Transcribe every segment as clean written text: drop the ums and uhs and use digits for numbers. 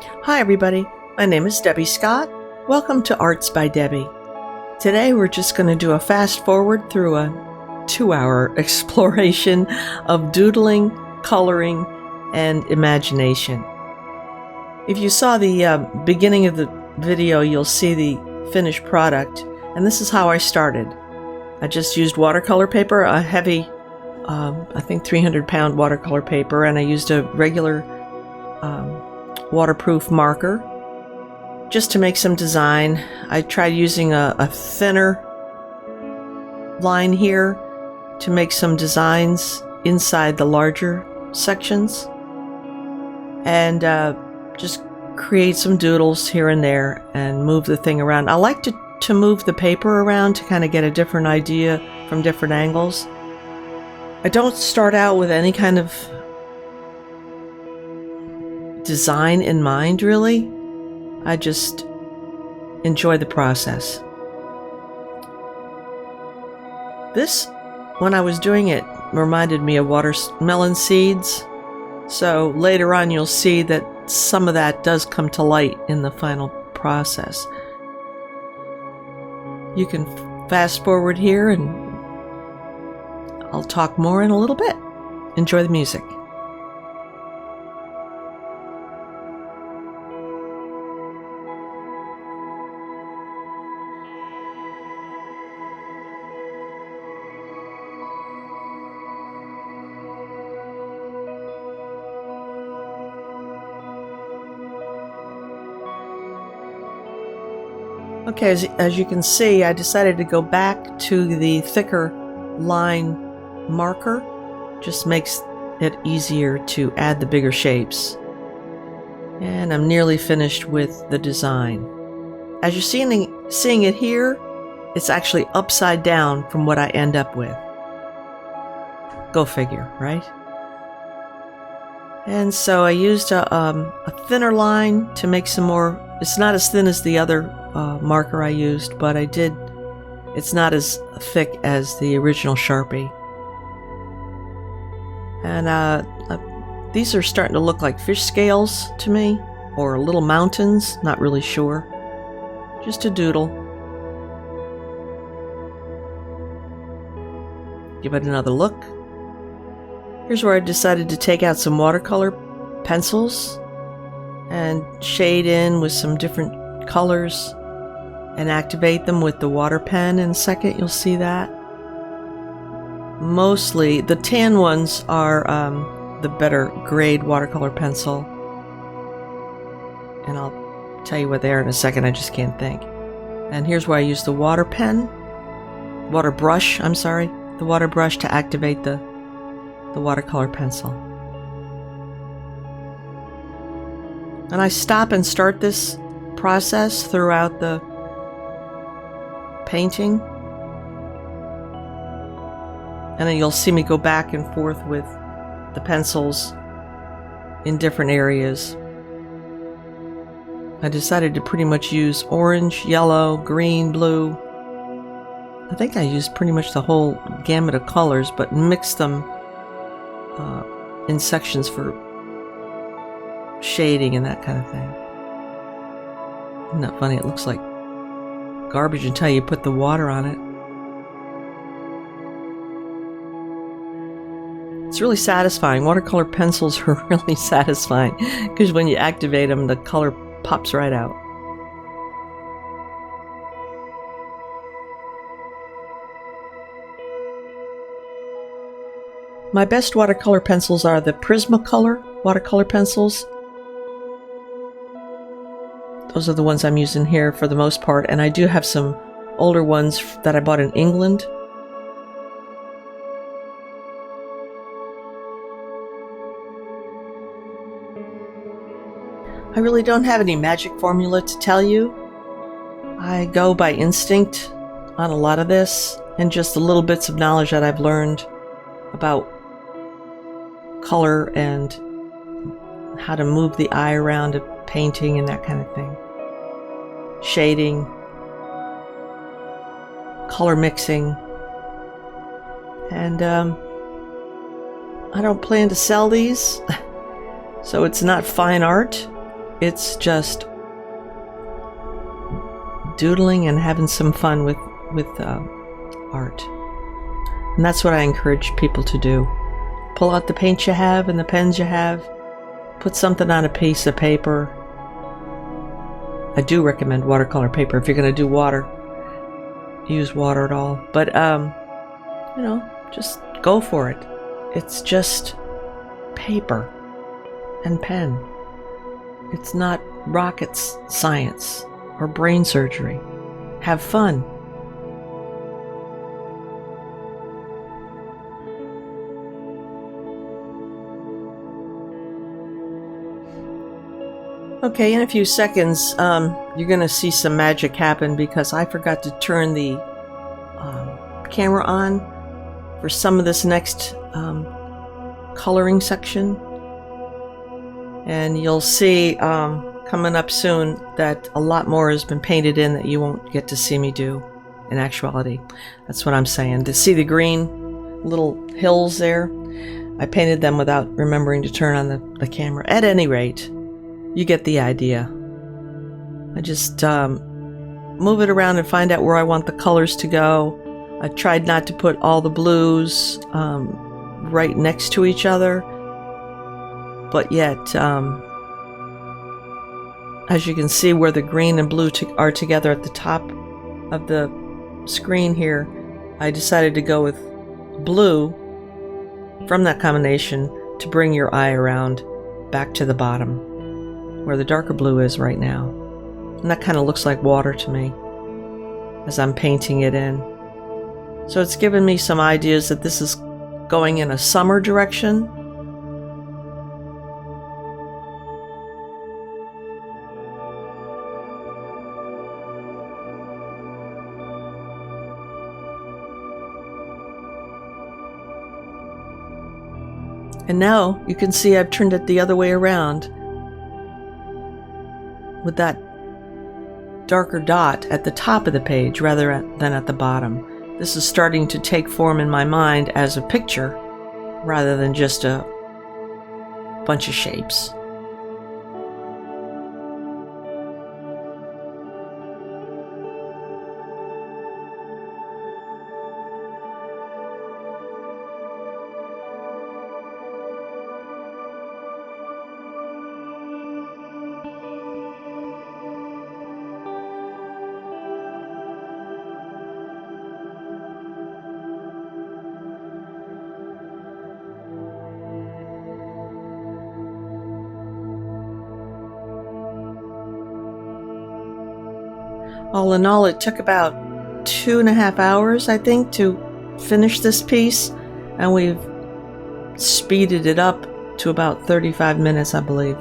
Hi everybody, my name is Debbie Scott. Welcome to Arts by Debbie. Today we're just going to do a fast forward through a 2-hour exploration of doodling, coloring, and imagination. If you saw the beginning of the video, you'll see the finished product, and this is how I started. I just used watercolor paper, a heavy, I think 300-pound watercolor paper, and I used a regular waterproof marker just to make some design. I tried using a thinner line here to make some designs inside the larger sections, and just create some doodles here and there and move the thing around. I like to move the paper around to kind of get a different idea from different angles. I don't start out with any kind of design in mind, really. I just enjoy the process. This, when I was doing it, reminded me of watermelon seeds. So later on you'll see that some of that does come to light in the final process. You can fast forward here and I'll talk more in a little bit. Enjoy the music. Okay, as you can see, I decided to go back to the thicker line marker. Just makes it easier to add the bigger shapes. And I'm nearly finished with the design. As you're seeing it here, it's actually upside down from what I end up with. Go figure, right? And so I used a thinner line to make some more. It's not as thin as the other marker I used, but it's not as thick as the original Sharpie. And these are starting to look like fish scales to me, or little mountains, not really sure. Just a doodle. Give it another look. Here's where I decided to take out some watercolor pencils and shade in with some different colors and activate them with the water pen. In a second you'll see that. Mostly the tan ones are the better grade watercolor pencil, and I'll tell you what they are in a second. I just can't think. And here's where I use the water brush to activate the watercolor pencil. And I stop and start this process throughout the painting. And then you'll see me go back and forth with the pencils in different areas. I decided to pretty much use orange, yellow, green, blue. I think I used pretty much the whole gamut of colors, but mixed them in sections for shading and that kind of thing. Isn't that funny? It looks like garbage until you put the water on it. It's really satisfying. Watercolor pencils are really satisfying because when you activate them, the color pops right out. My best watercolor pencils are the Prismacolor watercolor pencils. Those are the ones I'm using here for the most part, and I do have some older ones that I bought in England. I really don't have any magic formula to tell you. I go by instinct on a lot of this, and just the little bits of knowledge that I've learned about color and how to move the eye around a painting and that kind of thing. Shading, color mixing, and I don't plan to sell these, so it's not fine art. It's just doodling and having some fun with art. And that's what I encourage people to do. Pull out the paint you have and the pens you have. Put something on a piece of paper. I do recommend watercolor paper. If you're going to do water, use water at all. But, just go for it. It's just paper and pen. It's not rocket science or brain surgery. Have fun. Okay, in a few seconds, you're going to see some magic happen because I forgot to turn the camera on for some of this next coloring section. And you'll see coming up soon that a lot more has been painted in that you won't get to see me do in actuality. That's what I'm saying. To see the green little hills there, I painted them without remembering to turn on the camera. At any rate, you get the idea. I just move it around and find out where I want the colors to go. I tried not to put all the blues right next to each other, but yet, as you can see where the green and blue are together at the top of the screen here, I decided to go with blue from that combination to bring your eye around back to the bottom, where the darker blue is right now. And that kind of looks like water to me as I'm painting it in. So it's given me some ideas that this is going in a summer direction. And now you can see I've turned it the other way around, with that darker dot at the top of the page rather than at the bottom. This is starting to take form in my mind as a picture rather than just a bunch of shapes. All in all, it took about 2.5 hours, I think, to finish this piece, and we've speeded it up to about 35 minutes, I believe.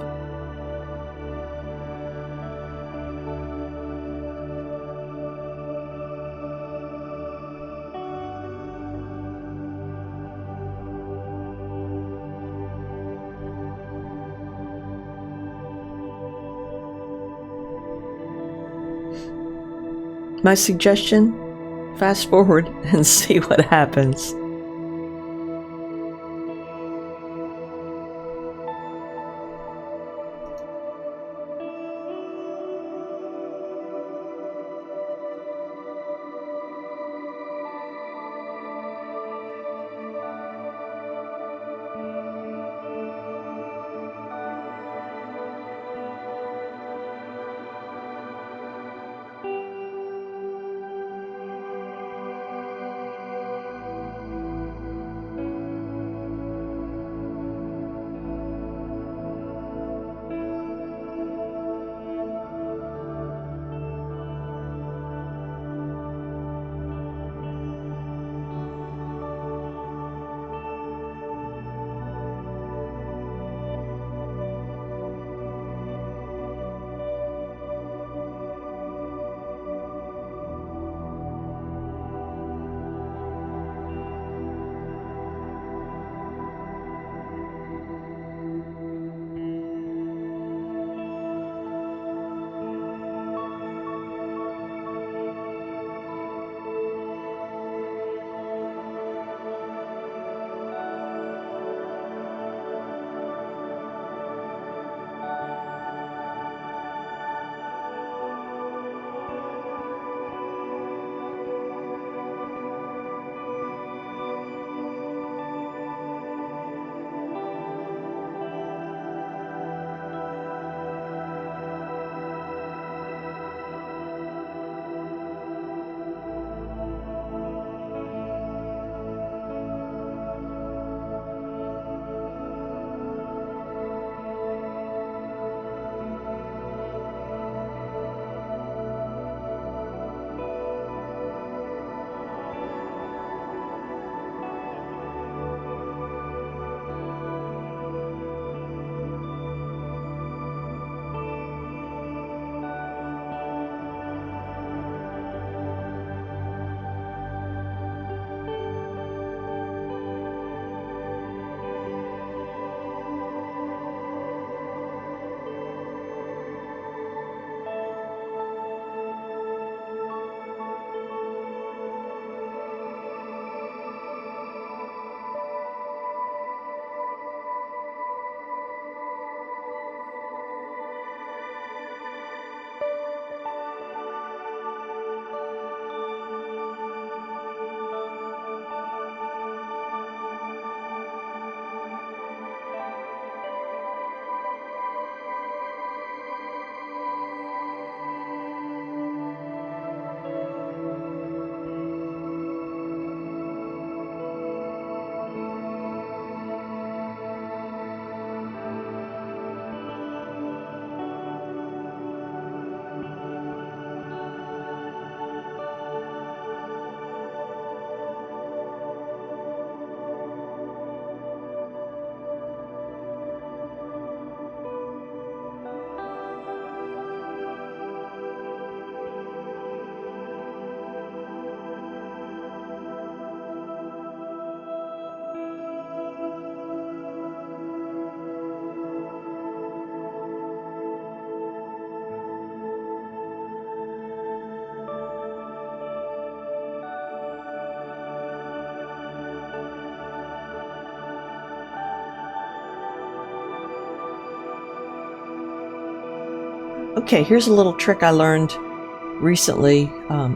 My suggestion, fast forward and see what happens. Okay, here's a little trick I learned recently.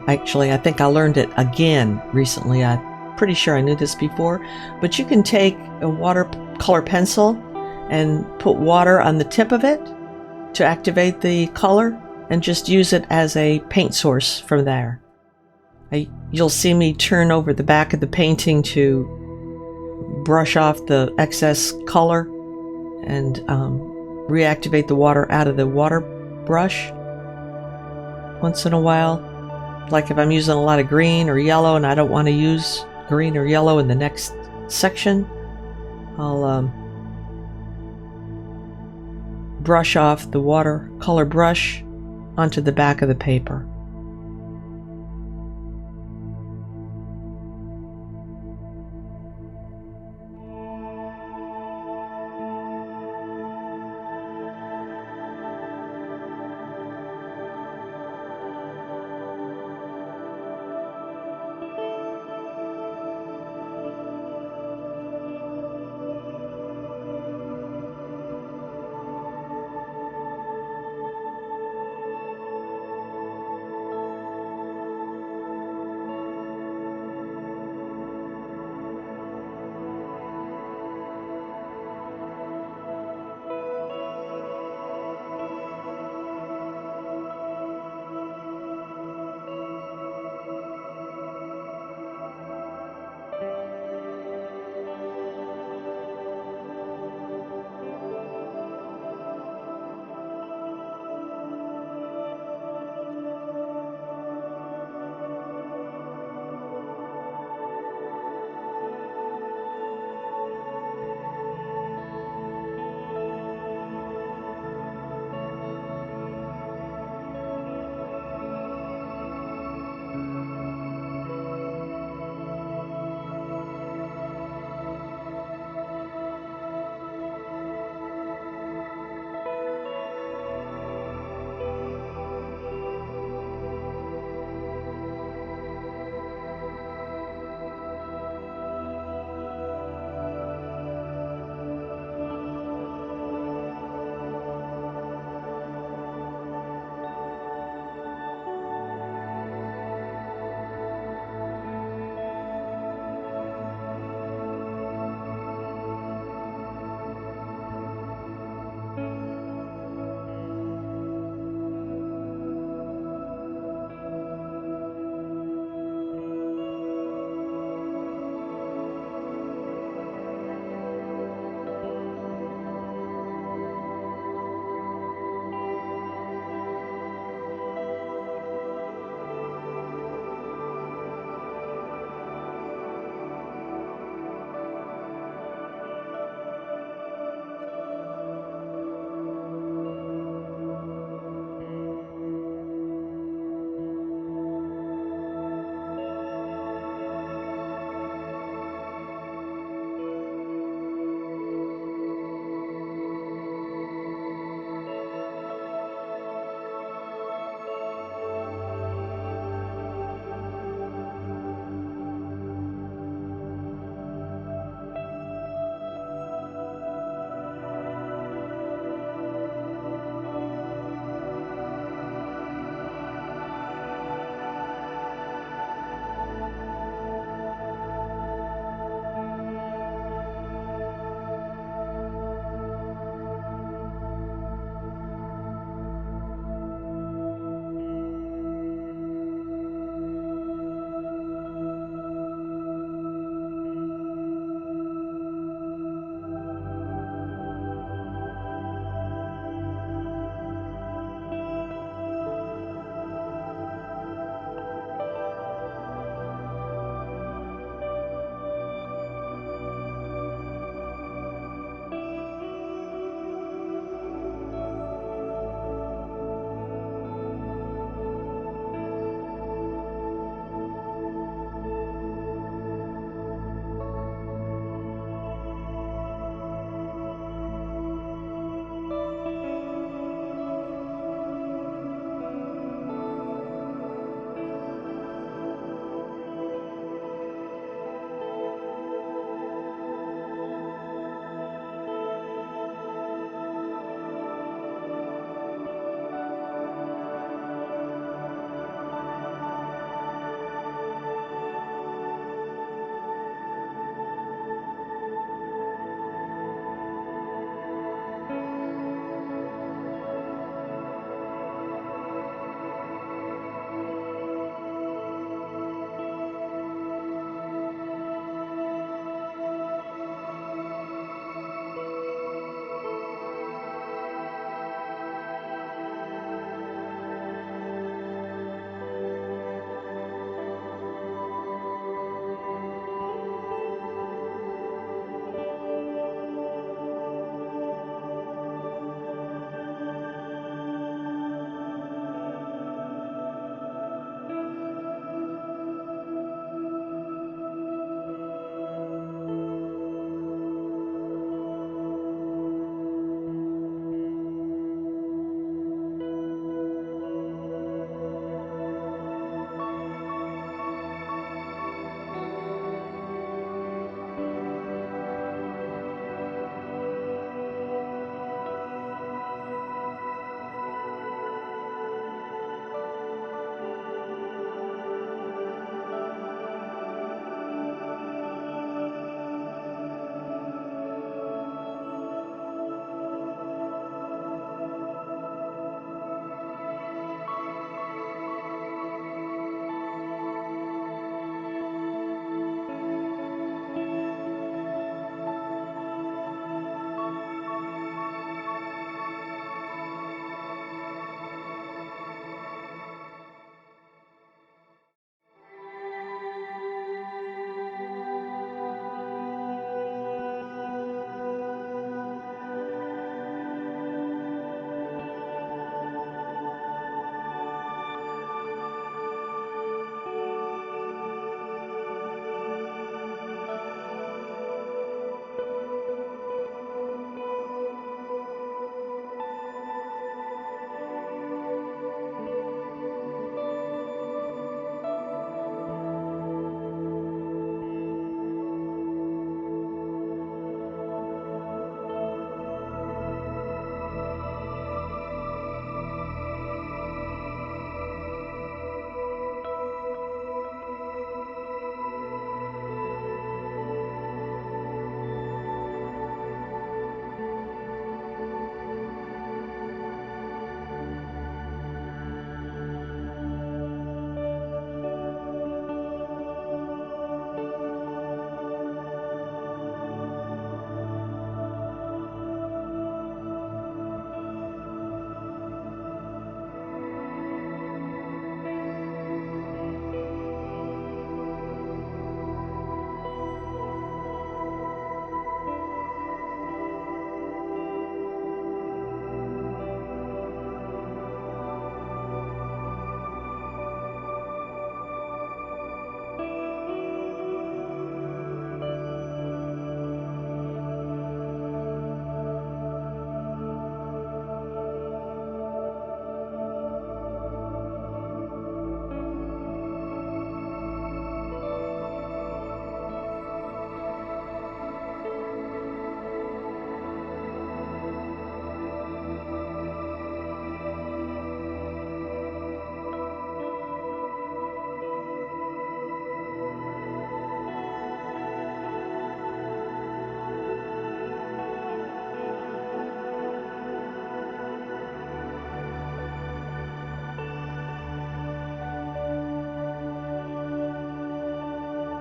Actually, I think I learned it again recently. I'm pretty sure I knew this before, but you can take a watercolor pencil and put water on the tip of it to activate the color and just use it as a paint source from there. You'll see me turn over the back of the painting to brush off the excess color and reactivate the water out of the water brush once in a while. Like if I'm using a lot of green or yellow and I don't want to use green or yellow in the next section, I'll brush off the watercolor brush onto the back of the paper.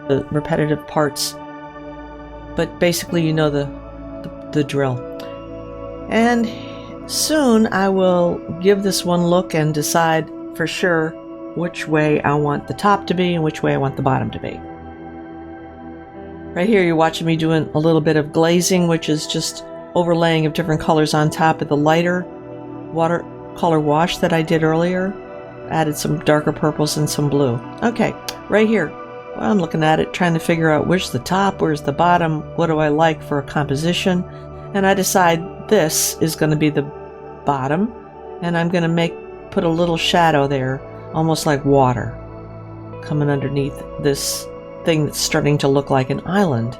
the repetitive parts, but basically you know the drill. And soon I will give this one look and decide for sure which way I want the top to be and which way I want the bottom to be. Right here you're watching me doing a little bit of glazing, which is just overlaying of different colors on top of the lighter watercolor wash that I did earlier. Added some darker purples and some blue. Okay, right here. Well, I'm looking at it, trying to figure out where's the top, where's the bottom, what do I like for a composition. And I decide this is going to be the bottom, and I'm going to put a little shadow there, almost like water, coming underneath this thing that's starting to look like an island.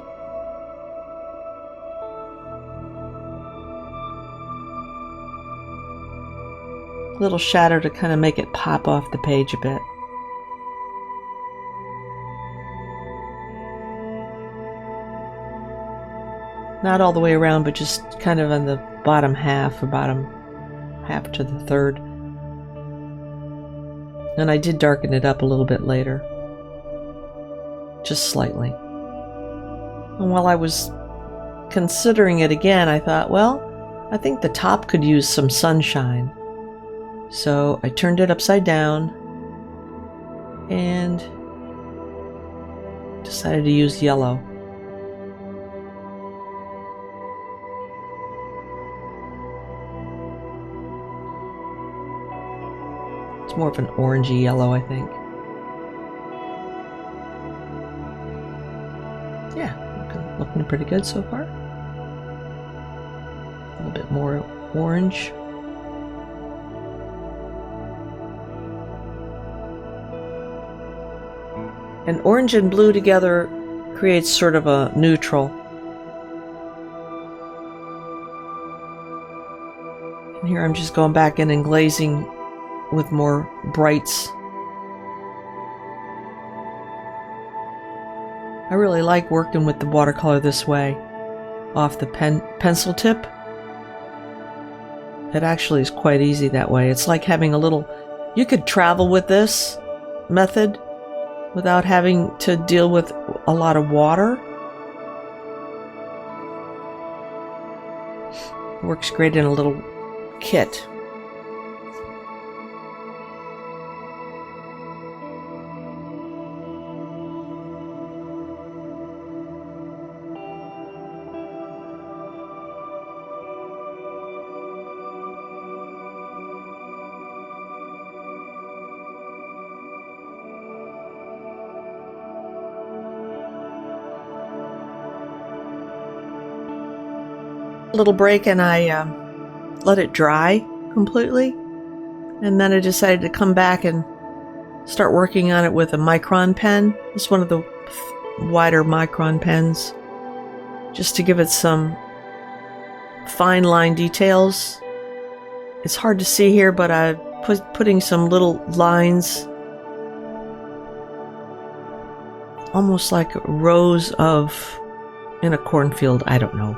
Little shadow to kind of make it pop off the page a bit. Not all the way around, but just kind of on the bottom half, or bottom half to the third. And I did darken it up a little bit later. Just slightly. And while I was considering it again, I thought, well, I think the top could use some sunshine. So I turned it upside down and decided to use yellow. It's more of an orangey yellow, I think. Yeah, looking pretty good so far. A little bit more orange. And orange and blue together creates sort of a neutral. And here I'm just going back in and glazing with more brights. I really like working with the watercolor this way, off the pencil tip. It actually is quite easy that way. It's like having a little... You could travel with this method without having to deal with a lot of water. Works great in a little kit. Little break, and I let it dry completely, and then I decided to come back and start working on it with a micron pen. It's one of the wider micron pens, just to give it some fine line details. It's hard to see here, but I'm putting some little lines, almost like rows of in a cornfield. I don't know.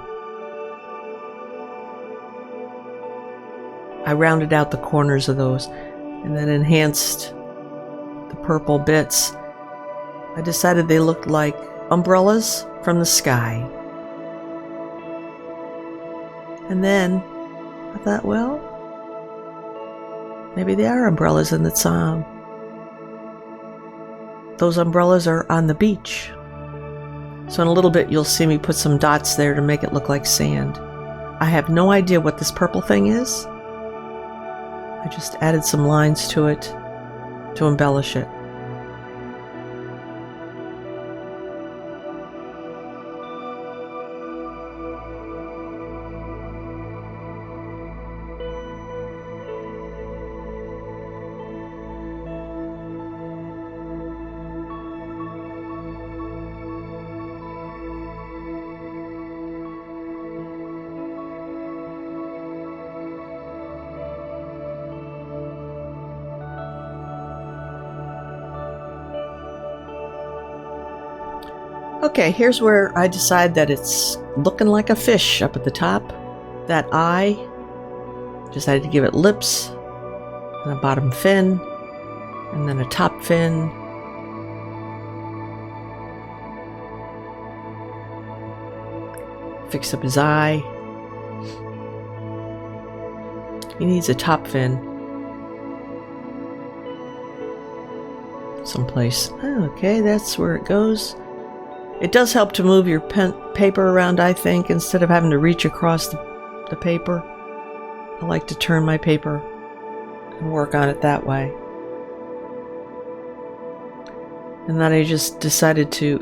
I rounded out the corners of those and then enhanced the purple bits. I decided they looked like umbrellas from the sky. And then I thought, well, maybe they are umbrellas, and it's those umbrellas are on the beach. So in a little bit you'll see me put some dots there to make it look like sand. I have no idea what this purple thing is. I just added some lines to it to embellish it. Okay, here's where I decide that it's looking like a fish up at the top. That eye, decided to give it lips, and a bottom fin, and then a top fin. Fix up his eye. He needs a top fin. Someplace. Okay, that's where it goes. It does help to move your paper around, I think, instead of having to reach across the paper. I like to turn my paper and work on it that way. And then I just decided to,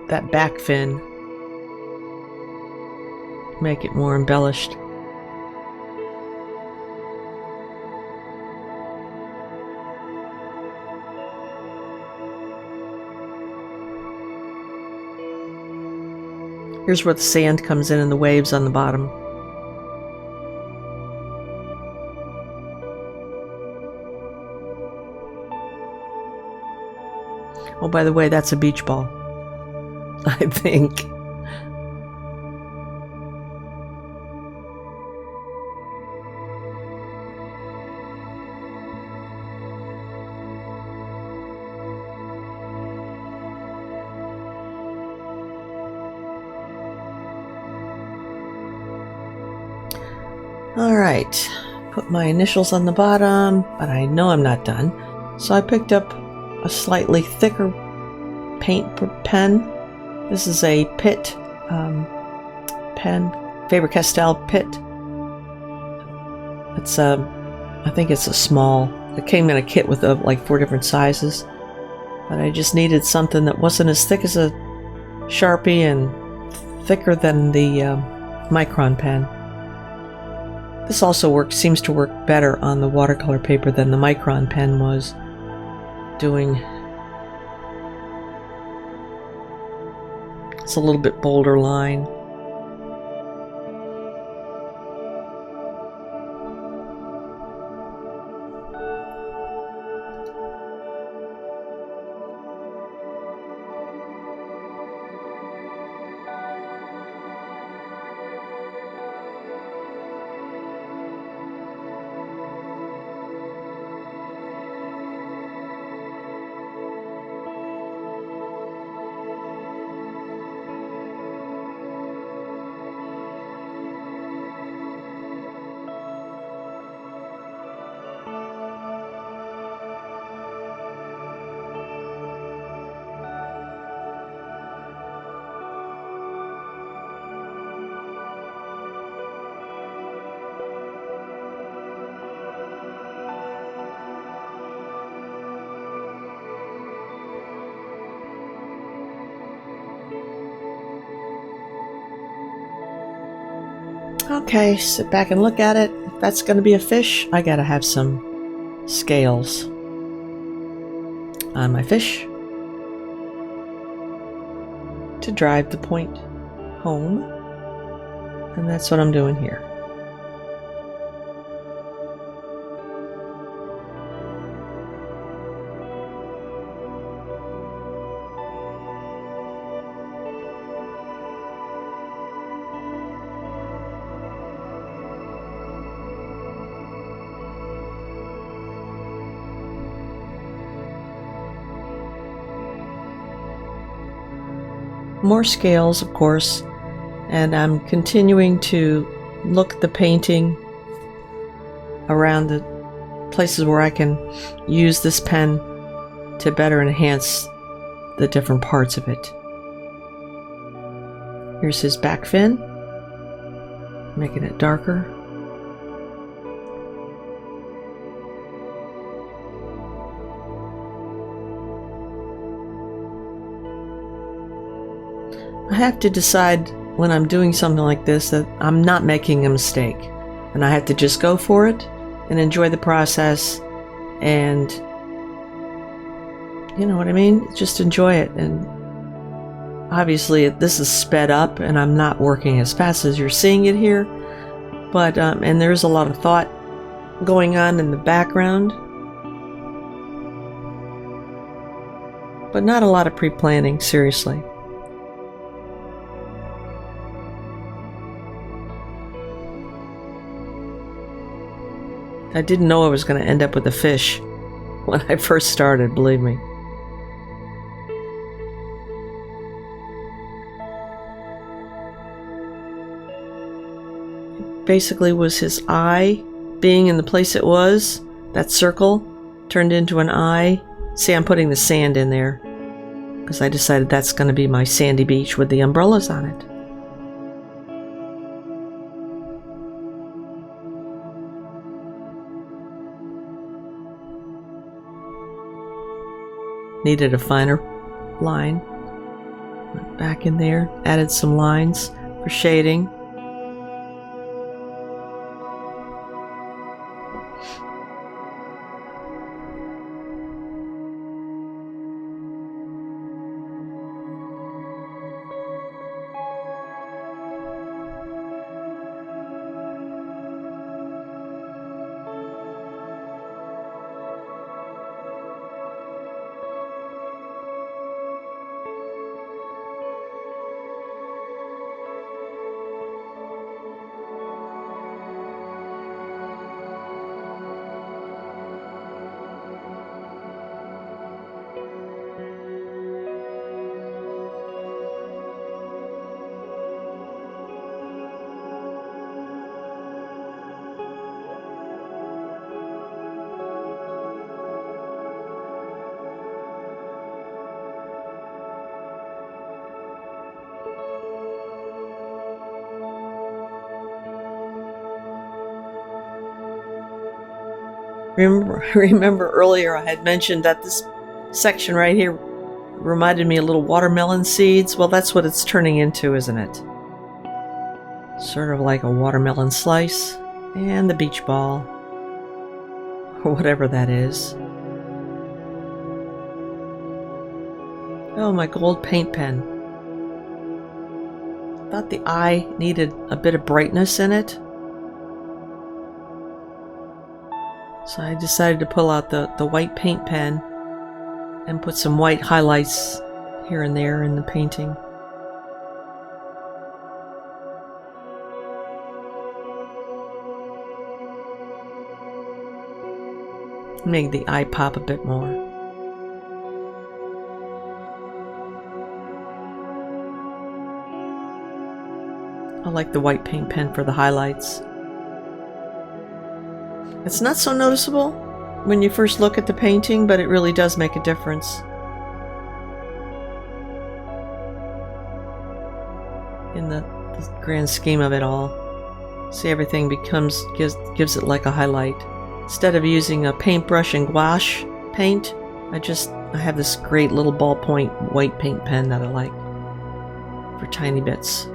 that back fin, make it more embellished. Here's where the sand comes in and the waves on the bottom. Oh, by the way, that's a beach ball, I think. All right, put my initials on the bottom, but I know I'm not done. So I picked up a slightly thicker paint pen. This is a Pitt pen, Faber-Castell Pitt. It's I think it's a small. It came in a kit with like 4 different sizes, but I just needed something that wasn't as thick as a Sharpie and thicker than the Micron pen. This also seems to work better on the watercolor paper than the Micron pen was doing. It's a little bit bolder line. Okay, sit back and look at it. If that's going to be a fish, I gotta have some scales on my fish to drive the point home. And that's what I'm doing here. More scales, of course, and I'm continuing to look at the painting around the places where I can use this pen to better enhance the different parts of it. Here's his back fin, making it darker. I have to decide when I'm doing something like this that I'm not making a mistake, and I have to just go for it and enjoy the process, and you know what I mean? Just enjoy it. And obviously this is sped up and I'm not working as fast as you're seeing it here, but and there's a lot of thought going on in the background, but not a lot of pre-planning, seriously. I didn't know I was going to end up with a fish when I first started, believe me. basically was his eye being in the place it was. That circle turned into an eye. See, I'm putting the sand in there because I decided that's going to be my sandy beach with the umbrellas on it. Needed a finer line. Went back in there, added some lines for shading. Remember earlier I had mentioned that this section right here reminded me a little watermelon seeds. Well, that's what it's turning into, isn't it? Sort of like a watermelon slice and the beach ball, or whatever that is. Oh, my gold paint pen. Thought the eye needed a bit of brightness in it. So I decided to pull out the white paint pen and put some white highlights here and there in the painting. Make the eye pop a bit more. I like the white paint pen for the highlights. It's not so noticeable when you first look at the painting, but it really does make a difference in the grand scheme of it all. See, everything gives it like a highlight. Instead of using a paintbrush and gouache paint, I have this great little ballpoint white paint pen that I like for tiny bits.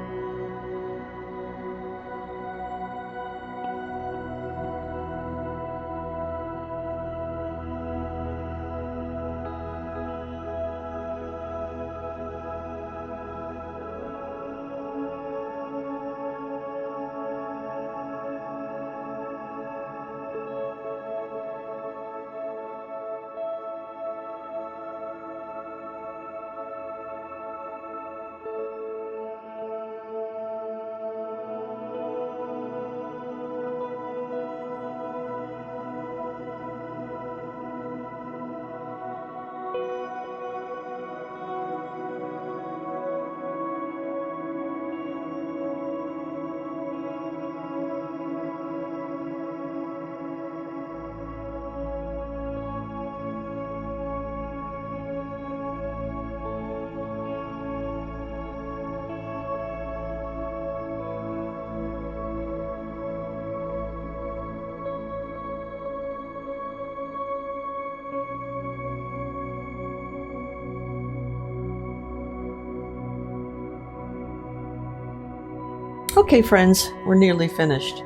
Okay, friends, we're nearly finished.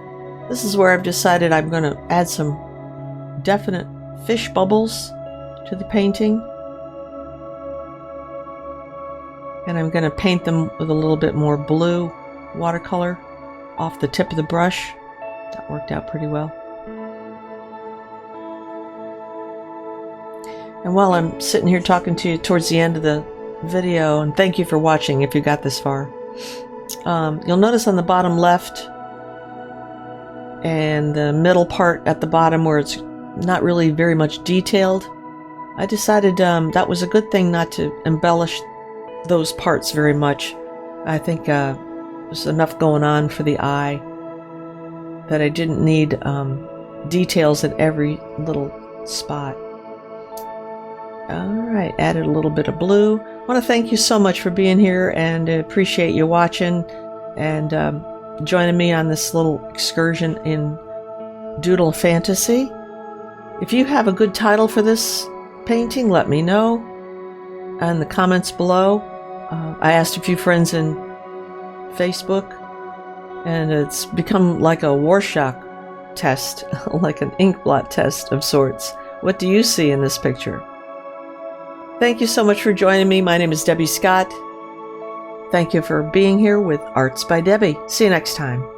This is where I've decided I'm going to add some definite fish bubbles to the painting. And I'm going to paint them with a little bit more blue watercolor off the tip of the brush. That worked out pretty well. And while I'm sitting here talking to you towards the end of the video, and thank you for watching if you got this far, you'll notice on the bottom left and the middle part at the bottom where it's not really very much detailed, I decided that was a good thing not to embellish those parts very much. I think there's enough going on for the eye. that I didn't need details at every little spot. Alright, added a little bit of blue. I want to thank you so much for being here, and appreciate you watching and joining me on this little excursion in Doodle Fantasy. If you have a good title for this painting, let me know in the comments below. I asked a few friends in Facebook, and it's become like a Rorschach test, like an ink blot test of sorts. What do you see in this picture? Thank you so much for joining me. My name is Debbie Scott. Thank you for being here with Arts by Debbie. See you next time.